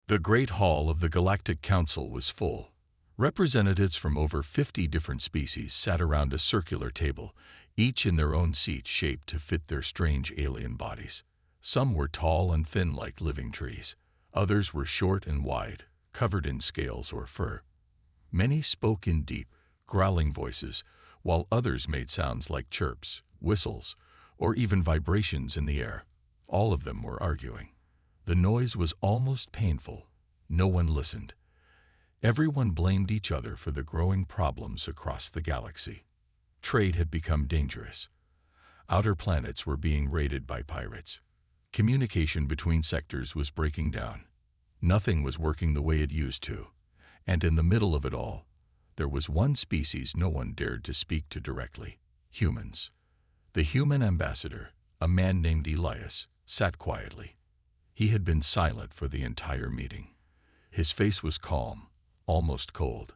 The Great Hall of the Galactic Council was full. Representatives from over 50 different species sat around a circular table, each in their own seat shaped to fit their strange alien bodies. Some were tall and thin like living trees. Others were short and wide, covered in scales or fur. Many spoke in deep, growling voices, while others made sounds like chirps, whistles, or even vibrations in the air. All of them were arguing. The noise was almost painful. No one listened. Everyone blamed each other for the growing problems across the galaxy. Trade had become dangerous. Outer planets were being raided by pirates. Communication between sectors was breaking down. Nothing was working the way it used to. And in the middle of it all, there was one species no one dared to speak to directly: humans. The human ambassador, a man named Elias, sat quietly. He had been silent for the entire meeting. His face was calm, almost cold.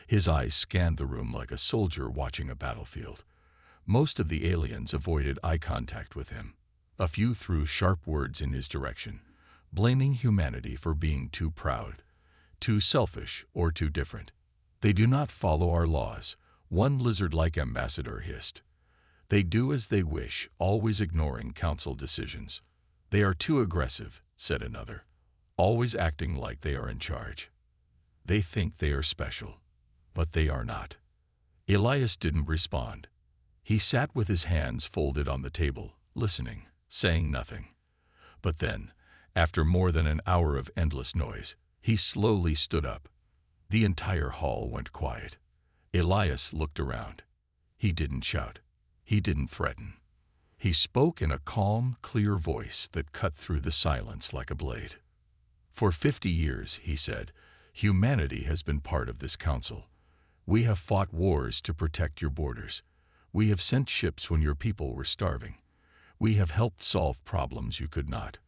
His eyes scanned the room like a soldier watching a battlefield. Most of the aliens avoided eye contact with him. A few threw sharp words in his direction, blaming humanity for being too proud, too selfish, or too different. "They do not follow our laws," one lizard-like ambassador hissed. "They do as they wish, always ignoring council decisions." "They are too aggressive," said another, "always acting like they are in charge. They think they are special, but they are not." Elias didn't respond. He sat with his hands folded on the table, listening, saying nothing. But then, after more than an hour of endless noise, he slowly stood up. The entire hall went quiet. Elias looked around. He didn't shout. He didn't threaten. He spoke in a calm, clear voice that cut through the silence like a blade. "For 50 years," he said, "humanity has been part of this council. We have fought wars to protect your borders. We have sent ships when your people were starving. We have helped solve problems you could not.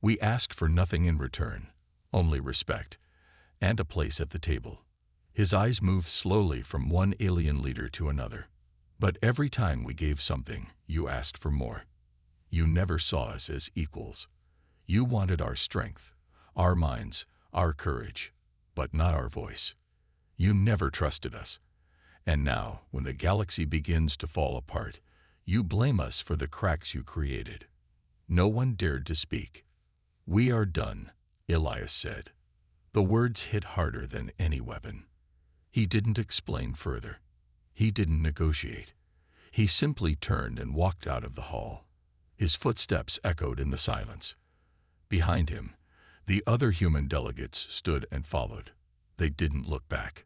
We asked for nothing in return, only respect, and a place at the table." His eyes moved slowly from one alien leader to another. "But every time we gave something, you asked for more. You never saw us as equals. You wanted our strength, our minds, our courage, but not our voice. You never trusted us. And now, when the galaxy begins to fall apart, you blame us for the cracks you created." No one dared to speak. "We are done," Elias said. The words hit harder than any weapon. He didn't explain further. He didn't negotiate. He simply turned and walked out of the hall. His footsteps echoed in the silence. Behind him, the other human delegates stood and followed. They didn't look back.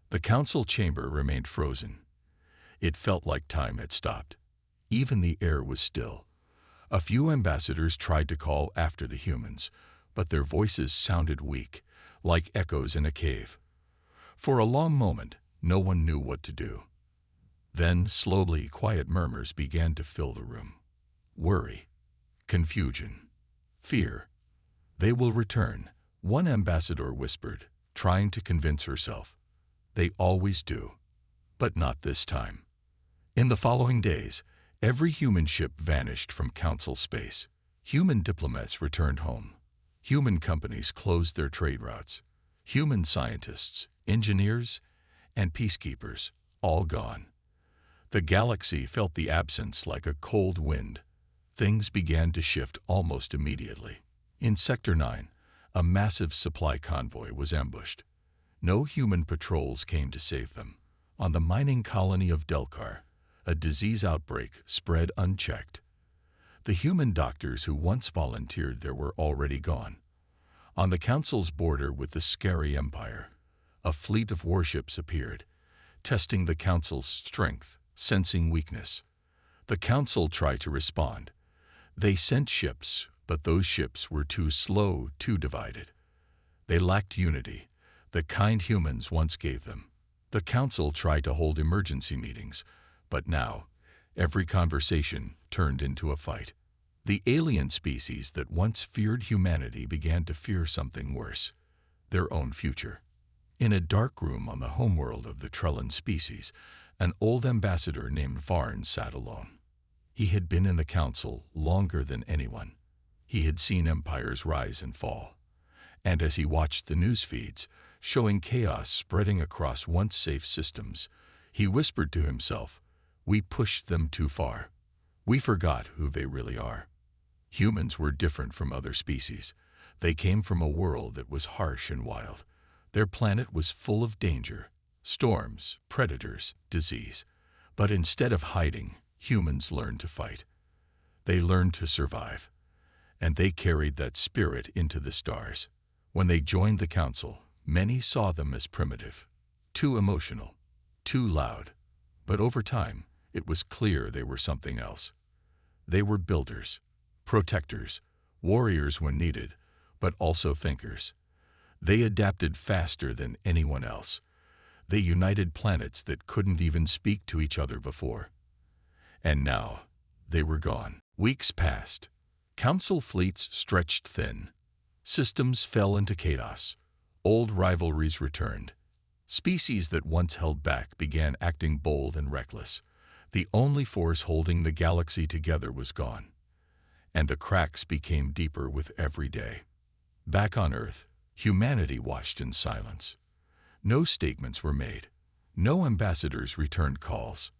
The council chamber remained frozen. It felt like time had stopped. Even the air was still. A few ambassadors tried to call after the humans, but their voices sounded weak, like echoes in a cave. For a long moment, no one knew what to do. Then, slowly, quiet murmurs began to fill the room. Worry, confusion, fear. "They will return," one ambassador whispered, trying to convince herself. "They always do, but not this time." In the following days, every human ship vanished from council space. Human diplomats returned home. Human companies closed their trade routes. Human scientists, engineers, and peacekeepers, all gone. The galaxy felt the absence like a cold wind. Things began to shift almost immediately. In Sector 9, a massive supply convoy was ambushed. No human patrols came to save them. On the mining colony of Delcar, a disease outbreak spread unchecked. The human doctors who once volunteered there were already gone. On the council's border with the scary empire, a fleet of warships appeared, testing the council's strength, sensing weakness. The council tried to respond. They sent ships, but those ships were too slow, too divided. They lacked unity, the kind humans once gave them. The council tried to hold emergency meetings, but now, every conversation turned into a fight. The alien species that once feared humanity began to fear something worse: their own future. In a dark room on the homeworld of the Trellan species, an old ambassador named Varn sat alone. He had been in the council longer than anyone. He had seen empires rise and fall, And as he watched the news feeds, showing chaos spreading across once safe systems, he whispered to himself, "We pushed them too far. We forgot who they really are." Humans were different from other species. They came from a world that was harsh and wild. Their planet was full of danger, storms, predators, disease. But instead of hiding, humans learned to fight. They learned to survive. And they carried that spirit into the stars. When they joined the council, many saw them as primitive, too emotional, too loud. But over time, it was clear they were something else. They were builders, protectors, warriors when needed, but also thinkers. They adapted faster than anyone else. They united planets that couldn't even speak to each other before. And now, they were gone. Weeks passed. Council fleets stretched thin. Systems fell into chaos. Old rivalries returned. Species that once held back began acting bold and reckless. The only force holding the galaxy together was gone. And the cracks became deeper with every day. Back on Earth, humanity watched in silence. No statements were made. No ambassadors returned calls.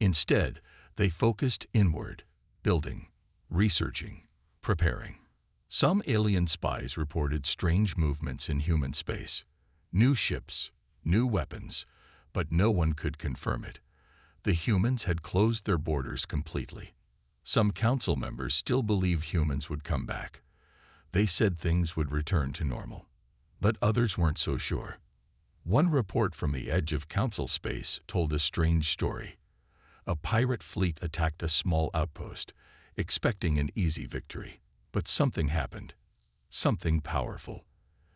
Instead, they focused inward, building, researching, preparing. Some alien spies reported strange movements in human space. New ships, new weapons, but no one could confirm it. The humans had closed their borders completely. Some council members still believed humans would come back. They said things would return to normal. But others weren't so sure. One report from the edge of council space told a strange story. A pirate fleet attacked a small outpost, expecting an easy victory. But something happened. Something powerful.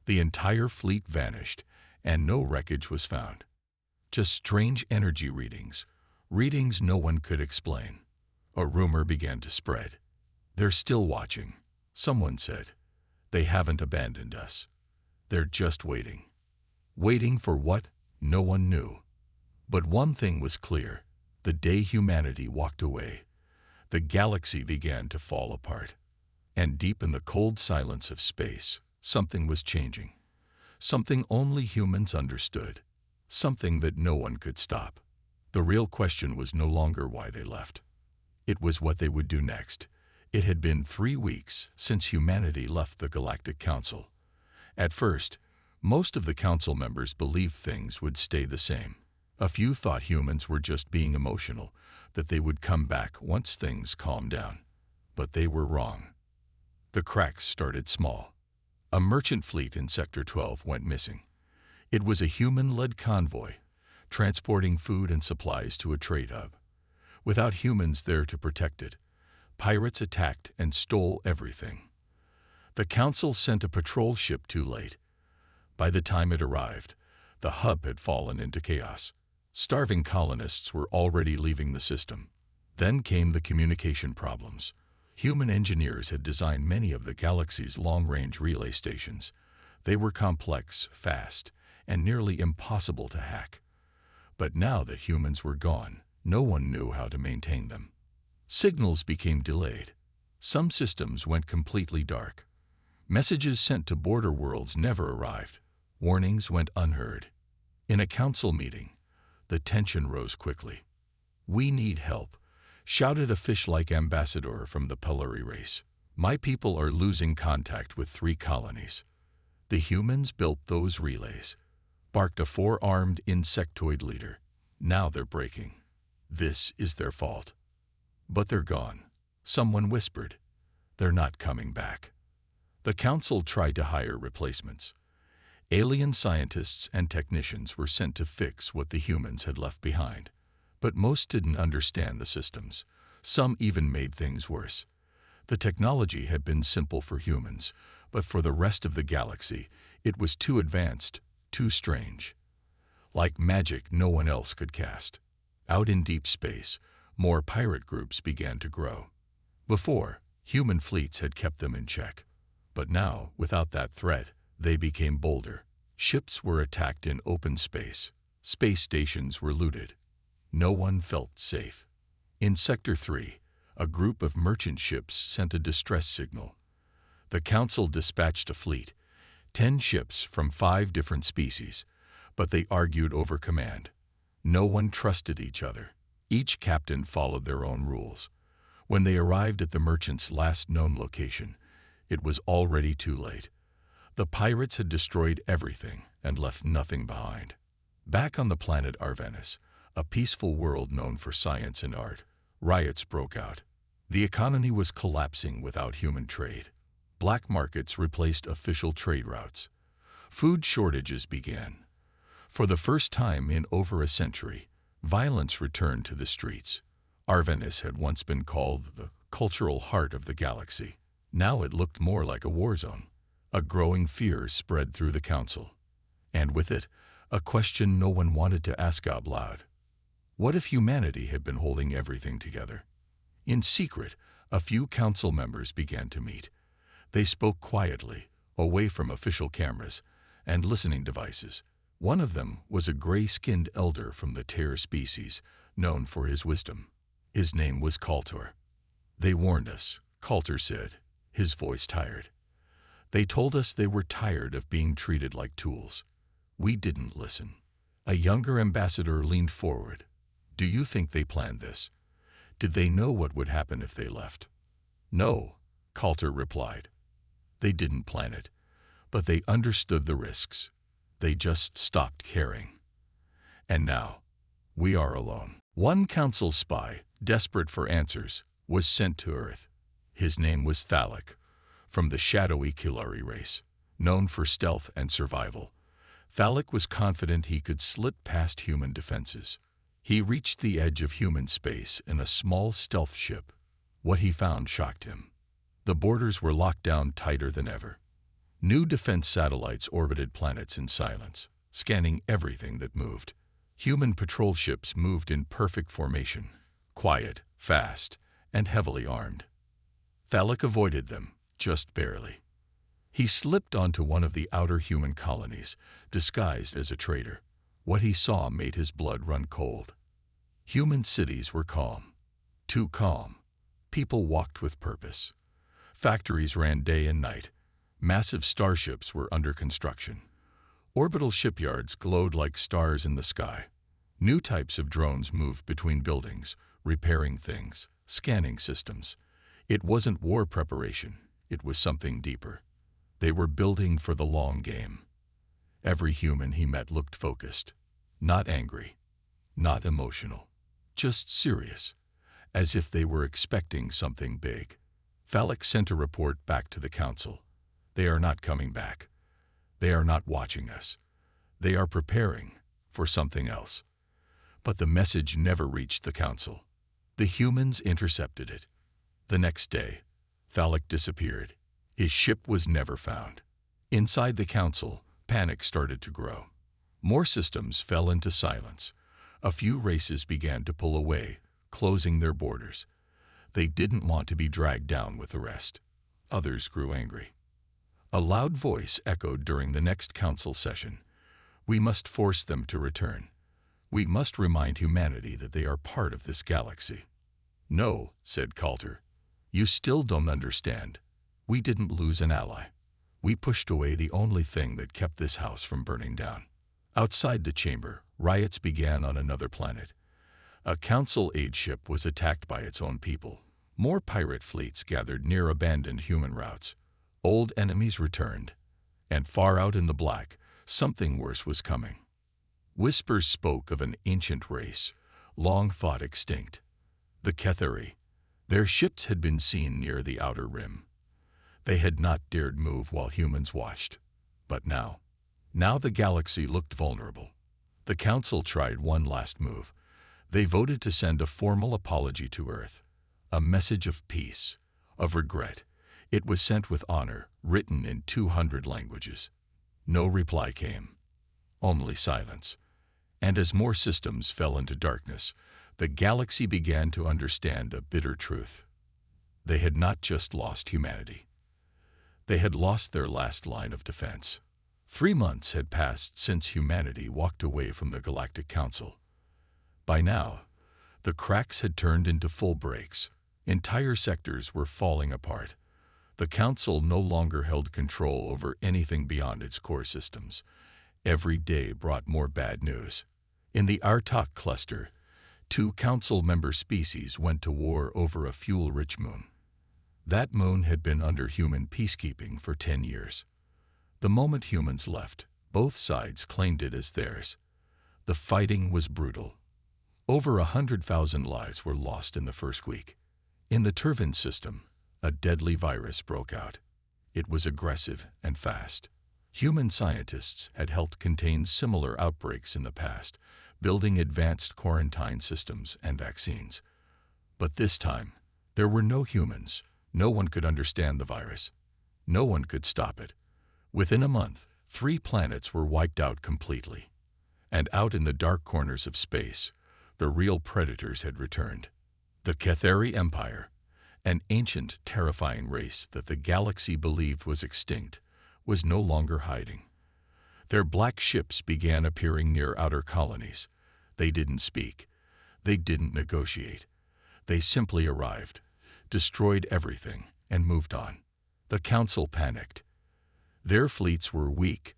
The entire fleet vanished, and no wreckage was found. Just strange energy readings. Readings no one could explain. A rumor began to spread. "They're still watching," someone said. "They haven't abandoned us. They're just waiting." Waiting for what? No one knew. But one thing was clear. The day humanity walked away, the galaxy began to fall apart. And deep in the cold silence of space, something was changing. Something only humans understood. Something that no one could stop. The real question was no longer why they left. It was what they would do next. It had been 3 weeks since humanity left the Galactic Council. At first, most of the council members believed things would stay the same. A few thought humans were just being emotional, that they would come back once things calmed down. But they were wrong. The cracks started small. A merchant fleet in Sector 12 went missing. It was a human-led convoy, transporting food and supplies to a trade hub. Without humans there to protect it, pirates attacked and stole everything. The council sent a patrol ship too late. By the time it arrived, the hub had fallen into chaos. Starving colonists were already leaving the system. Then came the communication problems. Human engineers had designed many of the galaxy's long-range relay stations. They were complex, fast, and nearly impossible to hack. But now that humans were gone, no one knew how to maintain them. Signals became delayed. Some systems went completely dark. Messages sent to border worlds never arrived. Warnings went unheard. In a council meeting, the tension rose quickly. "We need help," shouted a fish-like ambassador from the Pelori race. "My people are losing contact with 3 colonies. The humans built those relays," barked a 4-armed insectoid leader. "Now they're breaking. This is their fault." "But they're gone," someone whispered. "They're not coming back." The council tried to hire replacements. Alien scientists and technicians were sent to fix what the humans had left behind. But most didn't understand the systems. Some even made things worse. The technology had been simple for humans, but for the rest of the galaxy, it was too advanced, too strange. Like magic no one else could cast. Out in deep space, more pirate groups began to grow. Before, human fleets had kept them in check. But now, without that threat, they became bolder. Ships were attacked in open space. Space stations were looted. No one felt safe. In Sector 3, a group of merchant ships sent a distress signal. The council dispatched a fleet, 10 ships from 5 different species, but they argued over command. No one trusted each other. Each captain followed their own rules. When they arrived at the merchant's last known location, it was already too late. The pirates had destroyed everything and left nothing behind. Back on the planet Arvenis, a peaceful world known for science and art, riots broke out. The economy was collapsing without human trade. Black markets replaced official trade routes. Food shortages began. For the first time in over a century, violence returned to the streets. Arvenis had once been called the cultural heart of the galaxy. Now it looked more like a war zone. A growing fear spread through the council. And with it, a question no one wanted to ask out loud. What if humanity had been holding everything together? In secret, a few council members began to meet. They spoke quietly, away from official cameras and listening devices. One of them was a gray-skinned elder from the Terror species, known for his wisdom. His name was Kaltor. They warned us, Kaltor said, his voice tired. They told us they were tired of being treated like tools. We didn't listen. A younger ambassador leaned forward. Do you think they planned this? Did they know what would happen if they left? No, Kaltor replied. They didn't plan it, but they understood the risks. They just stopped caring. And now, we are alone. One council spy, desperate for answers, was sent to Earth. His name was Thalek, from the shadowy Kilari race, known for stealth and survival. Thalek was confident he could slip past human defenses. He reached the edge of human space in a small stealth ship. What he found shocked him. The borders were locked down tighter than ever. New defense satellites orbited planets in silence, scanning everything that moved. Human patrol ships moved in perfect formation, quiet, fast, and heavily armed. Thalek avoided them, just barely. He slipped onto one of the outer human colonies, disguised as a trader. What he saw made his blood run cold. Human cities were calm. Too calm. People walked with purpose. Factories ran day and night. Massive starships were under construction. Orbital shipyards glowed like stars in the sky. New types of drones moved between buildings, repairing things, scanning systems. It wasn't war preparation. It was something deeper. They were building for the long game. Every human he met looked focused. Not angry. Not emotional. Just serious. As if they were expecting something big. Thalek sent a report back to the council. They are not coming back. They are not watching us. They are preparing for something else. But the message never reached the council. The humans intercepted it. The next day, Thalek disappeared. His ship was never found. Inside the council, panic started to grow. More systems fell into silence. A few races began to pull away, closing their borders. They didn't want to be dragged down with the rest. Others grew angry. A loud voice echoed during the next council session. We must force them to return. We must remind humanity that they are part of this galaxy. No, said Kaltor. You still don't understand. We didn't lose an ally. We pushed away the only thing that kept this house from burning down. Outside the chamber, riots began on another planet. A council aid ship was attacked by its own people. More pirate fleets gathered near abandoned human routes. Old enemies returned, and far out in the black, something worse was coming. Whispers spoke of an ancient race, long thought extinct. The Kethari. Their ships had been seen near the outer rim. They had not dared move while humans watched. But now the galaxy looked vulnerable. The council tried one last move. They voted to send a formal apology to Earth. A message of peace, of regret. It was sent with honor, written in 200 languages. No reply came. Only silence. And as more systems fell into darkness, the galaxy began to understand a bitter truth. They had not just lost humanity. They had lost their last line of defense. 3 months had passed since humanity walked away from the Galactic Council. By now, the cracks had turned into full breaks. Entire sectors were falling apart. The Council no longer held control over anything beyond its core systems. Every day brought more bad news. In the Artok cluster, 2 Council member species went to war over a fuel-rich moon. That moon had been under human peacekeeping for 10 years. The moment humans left, both sides claimed it as theirs. The fighting was brutal. Over 100,000 lives were lost in the first week. In the Turvan system, a deadly virus broke out. It was aggressive and fast. Human scientists had helped contain similar outbreaks in the past, building advanced quarantine systems and vaccines. But this time, there were no humans. No one could understand the virus. No one could stop it. Within a month, 3 planets were wiped out completely. And out in the dark corners of space, the real predators had returned. The Cathari Empire, an ancient, terrifying race that the galaxy believed was extinct, was no longer hiding. Their black ships began appearing near outer colonies. They didn't speak. They didn't negotiate. They simply arrived, destroyed everything, and moved on. The Council panicked. Their fleets were weak,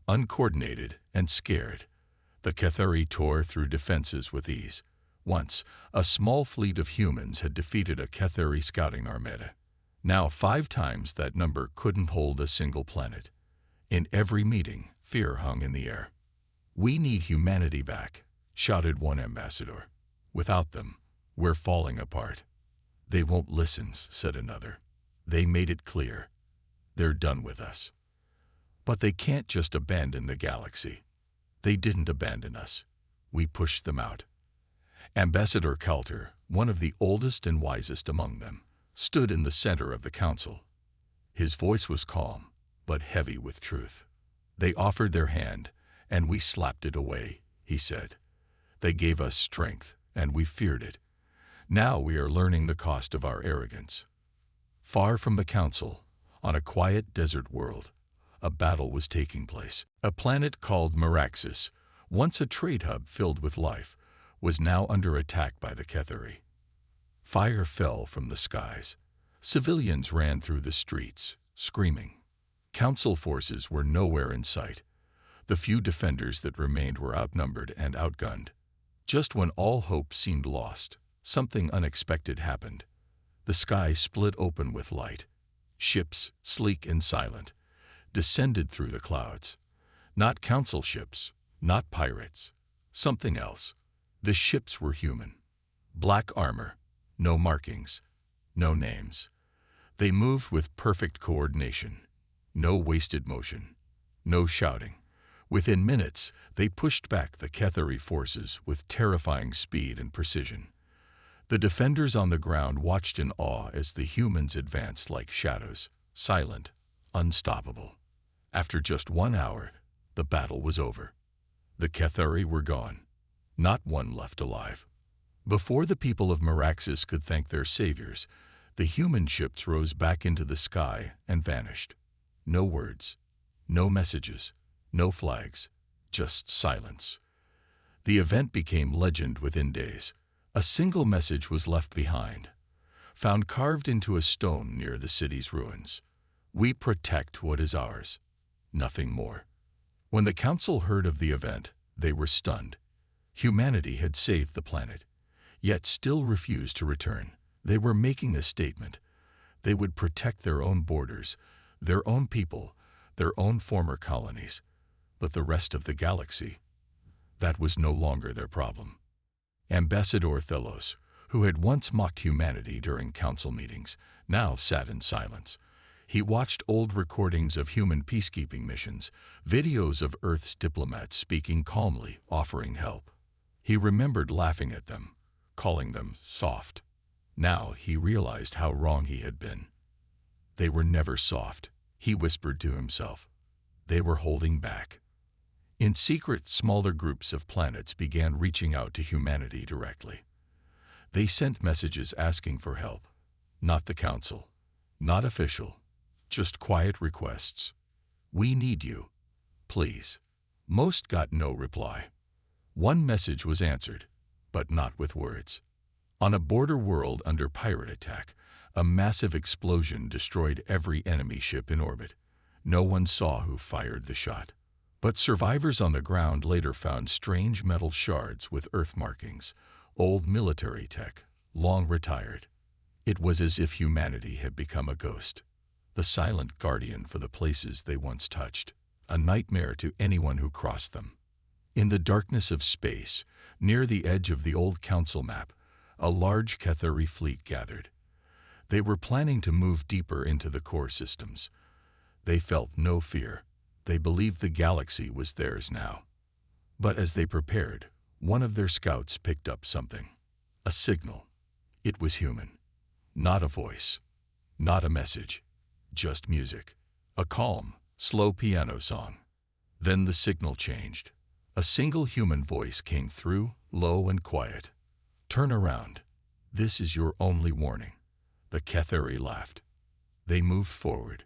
uncoordinated, and scared. The Cathari tore through defenses with ease. Once, a small fleet of humans had defeated a Cathari scouting armada. Now 5 times that number couldn't hold a single planet. In every meeting, fear hung in the air. "We need humanity back," shouted one ambassador. "Without them, we're falling apart." "They won't listen," said another. "They made it clear. They're done with us." But they can't just abandon the galaxy. They didn't abandon us. We pushed them out. Ambassador Coulter, one of the oldest and wisest among them, stood in the center of the council. His voice was calm, but heavy with truth. "They offered their hand, and we slapped it away," he said. "They gave us strength, and we feared it. Now we are learning the cost of our arrogance." Far from the council, on a quiet desert world, a battle was taking place. A planet called Meraxis, once a trade hub filled with life, was now under attack by the Cathari. Fire fell from the skies. Civilians ran through the streets, screaming. Council forces were nowhere in sight. The few defenders that remained were outnumbered and outgunned. Just when all hope seemed lost, something unexpected happened. The sky split open with light. Ships, sleek and silent, descended through the clouds. Not council ships, not pirates, something else. The ships were human. Black armor, no markings, no names. They moved with perfect coordination. No wasted motion, no shouting. Within minutes, they pushed back the Cathari forces with terrifying speed and precision. The defenders on the ground watched in awe as the humans advanced like shadows, silent, unstoppable. After just 1 hour, the battle was over. The Cathari were gone. Not one left alive. Before the people of Meraxis could thank their saviors, the human ships rose back into the sky and vanished. No words, no messages, no flags, just silence. The event became legend within days. A single message was left behind, found carved into a stone near the city's ruins. "We protect what is ours, nothing more." When the council heard of the event, they were stunned. Humanity had saved the planet, yet still refused to return. They were making a statement. They would protect their own borders, their own people, their own former colonies. But the rest of the galaxy, that was no longer their problem. Ambassador Thelos, who had once mocked humanity during council meetings, now sat in silence. He watched old recordings of human peacekeeping missions, videos of Earth's diplomats speaking calmly, offering help. He remembered laughing at them, calling them soft. Now he realized how wrong he had been. They were never soft, he whispered to himself. They were holding back. In secret, smaller groups of planets began reaching out to humanity directly. They sent messages asking for help. Not the council, not official, just quiet requests. "We need you. Please." Most got no reply. One message was answered, but not with words. On a border world under pirate attack, A massive explosion destroyed every enemy ship in orbit. No one saw who fired the shot. But survivors on the ground later found strange metal shards with Earth markings, old military tech, long retired. It was as if humanity had become a ghost, the silent guardian for the places they once touched, a nightmare to anyone who crossed them. In the darkness of space, near the edge of the old council map, a large Cathari fleet gathered. They were planning to move deeper into the core systems. They felt no fear. They believed the galaxy was theirs now. But as they prepared, one of their scouts picked up something. A signal. It was human. Not a voice. Not a message. Just music. A calm, slow piano song. Then the signal changed. A single human voice came through, low and quiet. "Turn around. This is your only warning." The Cathari laughed. They moved forward.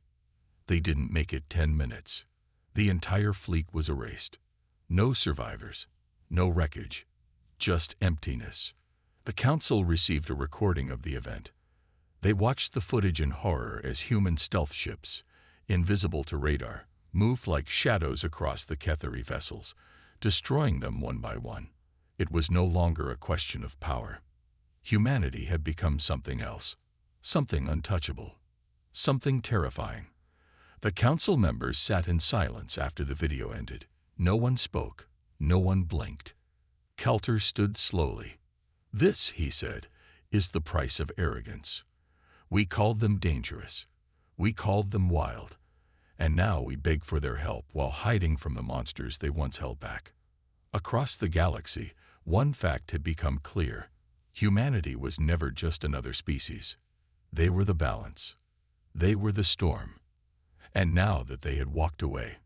They didn't make it 10 minutes. The entire fleet was erased. No survivors. No wreckage. Just emptiness. The council received a recording of the event. They watched the footage in horror as human stealth ships, invisible to radar, moved like shadows across the Cathari vessels, destroying them one by one. It was no longer a question of power. Humanity had become something else. Something untouchable. Something terrifying. The council members sat in silence after the video ended. No one spoke. No one blinked. Kelter stood slowly. "This," he said, "is the price of arrogance. We called them dangerous. We called them wild. And now we beg for their help while hiding from the monsters they once held back." Across the galaxy, one fact had become clear. Humanity was never just another species. They were the balance. They were the storm. And now that they had walked away,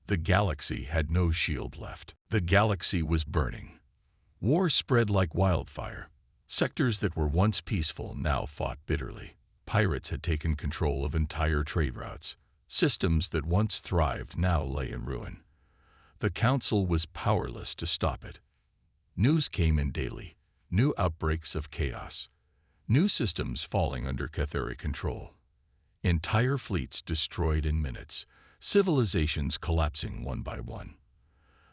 the galaxy had no shield left. The galaxy was burning. War spread like wildfire. Sectors that were once peaceful now fought bitterly. Pirates had taken control of entire trade routes. Systems that once thrived now lay in ruin. The council was powerless to stop it. News came in daily. New outbreaks of chaos. New systems falling under Cathari control. Entire fleets destroyed in minutes. Civilizations collapsing one by one.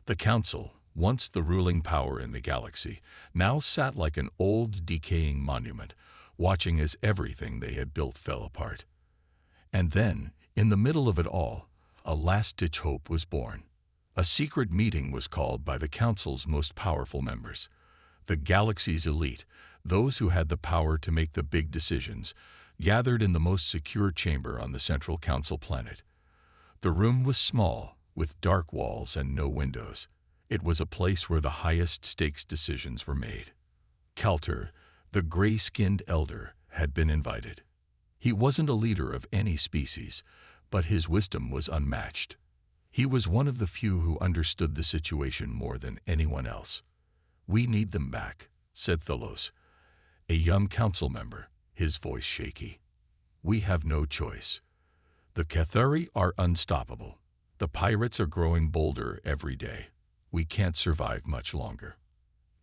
The council, once the ruling power in the galaxy, now sat like an old, decaying monument, watching as everything they had built fell apart. And then, in the middle of it all, a last-ditch hope was born. A secret meeting was called by the council's most powerful members. The galaxy's elite, those who had the power to make the big decisions, gathered in the most secure chamber on the central council planet. The room was small, with dark walls and no windows. It was a place where the highest stakes decisions were made. Kelter, the gray-skinned elder, had been invited. He wasn't a leader of any species, but his wisdom was unmatched. He was one of the few who understood the situation more than anyone else. "We need them back," said Thalos, a young council member, his voice shaky. "We have no choice. The Cathari are unstoppable. The pirates are growing bolder every day. We can't survive much longer."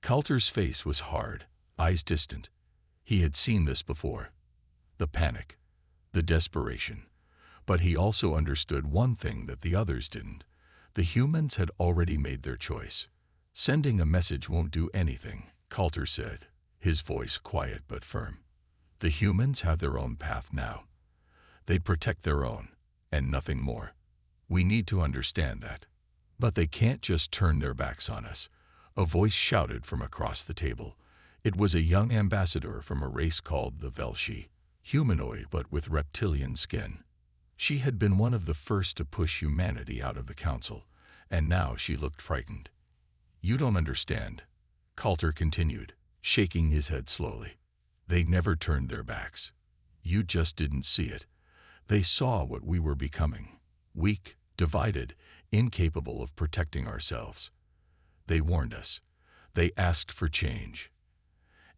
Kelter's face was hard, eyes distant. He had seen this before. The panic, the desperation. But he also understood one thing that the others didn't. The humans had already made their choice. "Sending a message won't do anything," Kelter said, his voice quiet but firm. "The humans have their own path now. They protect their own, and nothing more. We need to understand that. But they can't just turn their backs on us." A voice shouted from across the table. It was a young ambassador from a race called the Velshi, humanoid but with reptilian skin. She had been one of the first to push humanity out of the council, and now she looked frightened. "You don't understand," Kelter continued, shaking his head slowly. "They never turned their backs. You just didn't see it. They saw what we were becoming. Weak, divided, incapable of protecting ourselves. They warned us. They asked for change.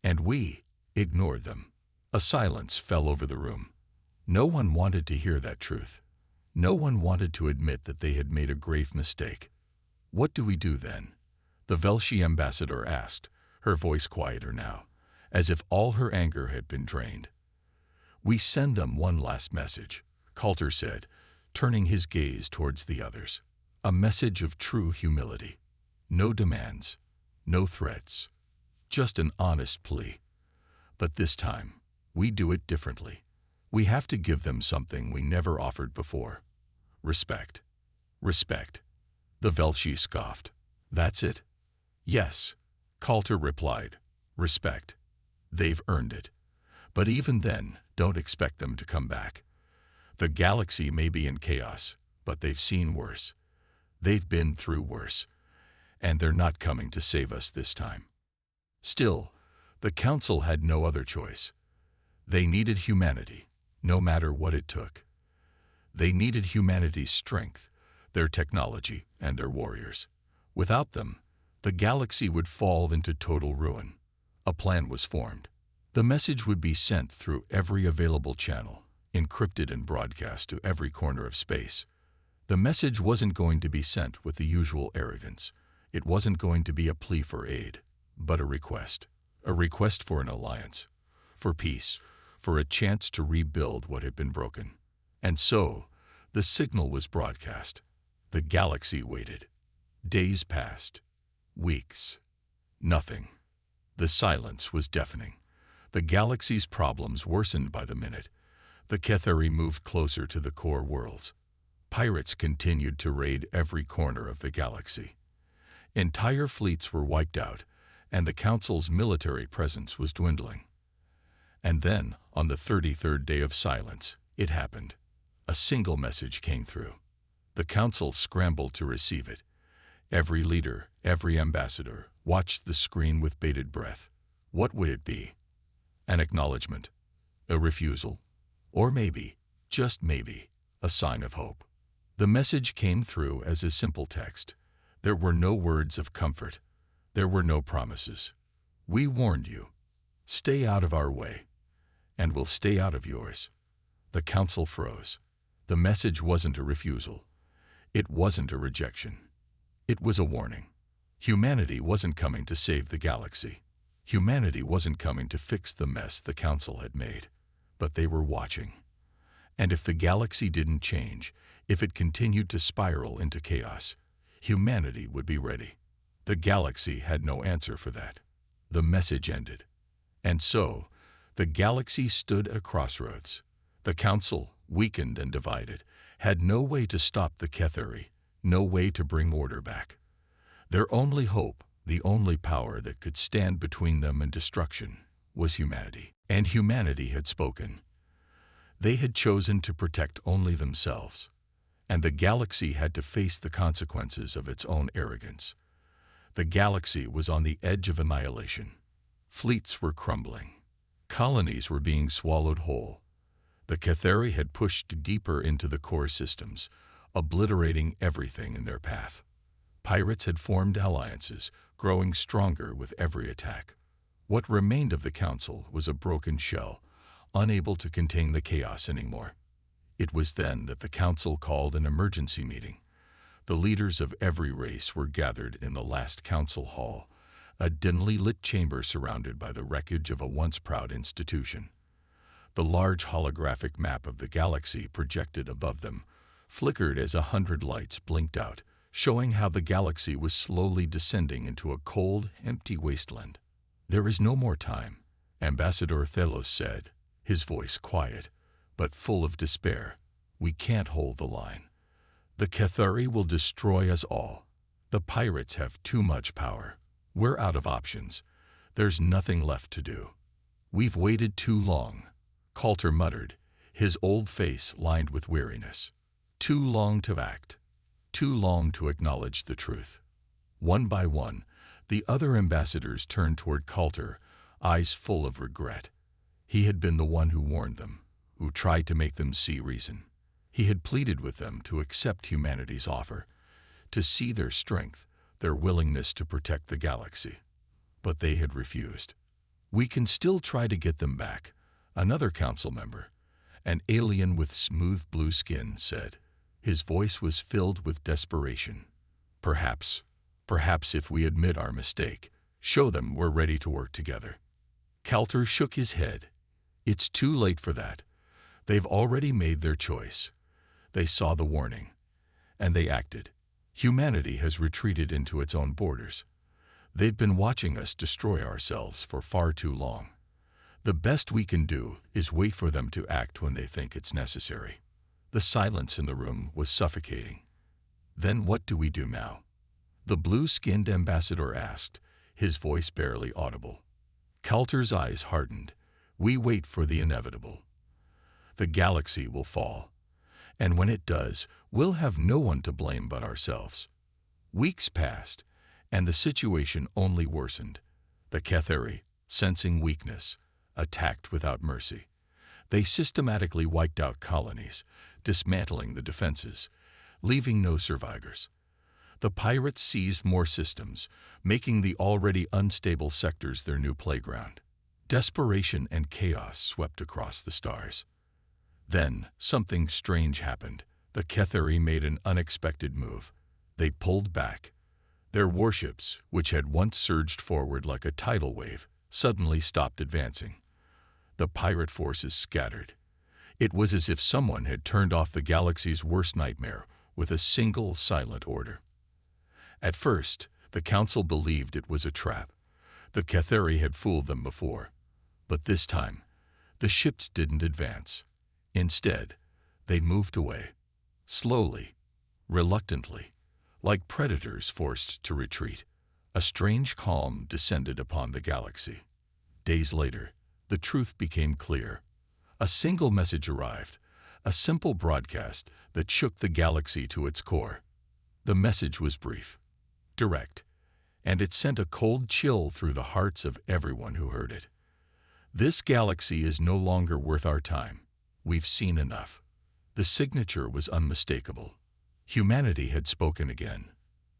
And we ignored them." A silence fell over the room. No one wanted to hear that truth. No one wanted to admit that they had made a grave mistake. "What do we do then?" the Velshi ambassador asked, her voice quieter now, as if all her anger had been drained. "We send them one last message," Coulter said, turning his gaze towards the others. "A message of true humility. No demands, no threats, just an honest plea. But this time, we do it differently. We have to give them something we never offered before. Respect. Respect." The Velshi scoffed. "That's it?" "Yes," Coulter replied. "Respect. They've earned it. But even then, don't expect them to come back. The galaxy may be in chaos, but they've seen worse. They've been through worse. And they're not coming to save us this time." Still, the Council had no other choice. They needed humanity, no matter what it took. They needed humanity's strength, their technology, and their warriors. Without them, the galaxy would fall into total ruin. A plan was formed. The message would be sent through every available channel, encrypted and broadcast to every corner of space. The message wasn't going to be sent with the usual arrogance. It wasn't going to be a plea for aid, but a request. A request for an alliance, for peace, for a chance to rebuild what had been broken. And so, the signal was broadcast. The galaxy waited. Days passed. Weeks. Nothing. The silence was deafening. The galaxy's problems worsened by the minute. The Ketheri moved closer to the core worlds. Pirates continued to raid every corner of the galaxy. Entire fleets were wiped out, and the Council's military presence was dwindling. And then, on the 33rd day of silence, it happened. A single message came through. The Council scrambled to receive it. Every leader, every ambassador, watched the screen with bated breath. What would it be? An acknowledgement? A refusal? Or maybe, just maybe, a sign of hope? The message came through as a simple text. There were no words of comfort. There were no promises. "We warned you. Stay out of our way, and we'll stay out of yours." The Council froze. The message wasn't a refusal. It wasn't a rejection. It was a warning. Humanity wasn't coming to save the galaxy. Humanity wasn't coming to fix the mess the Council had made. But they were watching. And if the galaxy didn't change, if it continued to spiral into chaos, humanity would be ready. The galaxy had no answer for that. The message ended. And so, the galaxy stood at a crossroads. The Council, weakened and divided, had no way to stop the Ketheri, no way to bring order back. Their only hope, the only power that could stand between them and destruction, was humanity. And humanity had spoken. They had chosen to protect only themselves. And the galaxy had to face the consequences of its own arrogance. The galaxy was on the edge of annihilation. Fleets were crumbling. Colonies were being swallowed whole. The Ketheri had pushed deeper into the core systems, obliterating everything in their path. Pirates had formed alliances, growing stronger with every attack. What remained of the Council was a broken shell, unable to contain the chaos anymore. It was then that the Council called an emergency meeting. The leaders of every race were gathered in the last Council hall, a dimly lit chamber surrounded by the wreckage of a once proud institution. The large holographic map of the galaxy projected above them flickered as 100 lights blinked out, showing how the galaxy was slowly descending into a cold, empty wasteland. "There is no more time," Ambassador Thelos said, his voice quiet, but full of despair. "We can't hold the line. The Ketheri will destroy us all. The pirates have too much power. We're out of options. There's nothing left to do. We've waited too long," Coulter muttered, his old face lined with weariness. "Too long to act. Too long to acknowledge the truth." One by one, the other ambassadors turned toward Coulter, eyes full of regret. He had been the one who warned them, who tried to make them see reason. He had pleaded with them to accept humanity's offer, to see their strength, their willingness to protect the galaxy. But they had refused. "We can still try to get them back," another council member, an alien with smooth blue skin, said. His voice was filled with desperation. Perhaps if we admit our mistake, show them we're ready to work together." Coulter shook his head. "It's too late for that. They've already made their choice. They saw the warning, and they acted. Humanity has retreated into its own borders. They've been watching us destroy ourselves for far too long. The best we can do is wait for them to act when they think it's necessary. The silence in the room was suffocating. Then what do we do now? The blue-skinned ambassador asked, his voice barely audible. Coulter's eyes hardened. We wait for the inevitable. The galaxy will fall. And when it does, we'll have no one to blame but ourselves. Weeks passed, and the situation only worsened. The Ketheri, sensing weakness, attacked without mercy. They systematically wiped out colonies, dismantling the defenses, leaving no survivors. The pirates seized more systems, making the already unstable sectors their new playground. Desperation and chaos swept across the stars. Then, something strange happened. The Ketheri made an unexpected move. They pulled back. Their warships, which had once surged forward like a tidal wave, suddenly stopped advancing. The pirate forces scattered. It was as if someone had turned off the galaxy's worst nightmare with a single silent order. At first, the Council believed it was a trap. The Ketheri had fooled them before. But this time, the ships didn't advance. Instead, they moved away, slowly, reluctantly, like predators forced to retreat. A strange calm descended upon the galaxy. Days later, the truth became clear. A single message arrived, a simple broadcast that shook the galaxy to its core. The message was brief, direct, and it sent a cold chill through the hearts of everyone who heard it. This galaxy is no longer worth our time. We've seen enough. The signature was unmistakable. Humanity had spoken again.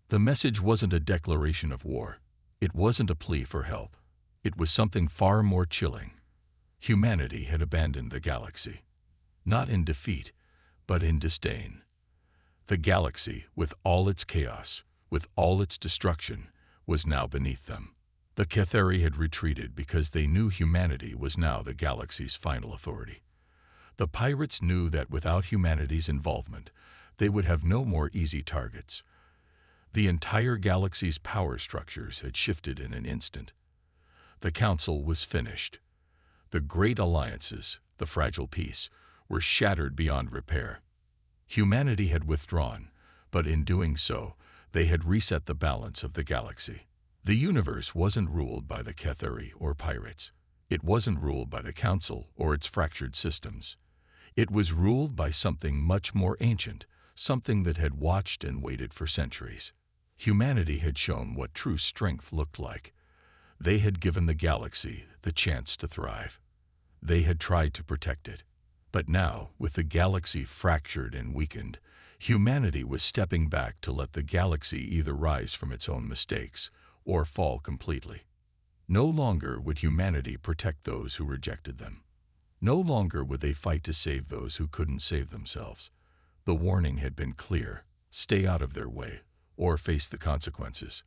The message wasn't a declaration of war. It wasn't a plea for help. It was something far more chilling. Humanity had abandoned the galaxy. Not in defeat, but in disdain. The galaxy, with all its chaos, with all its destruction, was now beneath them. The Ketheri had retreated because they knew humanity was now the galaxy's final authority. The pirates knew that without humanity's involvement, they would have no more easy targets. The entire galaxy's power structures had shifted in an instant. The Council was finished. The great alliances, the fragile peace, were shattered beyond repair. Humanity had withdrawn, but in doing so, they had reset the balance of the galaxy. The universe wasn't ruled by the Ketheri or pirates. It wasn't ruled by the Council or its fractured systems. It was ruled by something much more ancient, something that had watched and waited for centuries. Humanity had shown what true strength looked like. They had given the galaxy the chance to thrive. They had tried to protect it. But now, with the galaxy fractured and weakened, humanity was stepping back to let the galaxy either rise from its own mistakes or fall completely. No longer would humanity protect those who rejected them. No longer would they fight to save those who couldn't save themselves. The warning had been clear: stay out of their way, or face the consequences.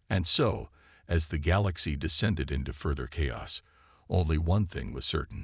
And so, as the galaxy descended into further chaos, only one thing was certain: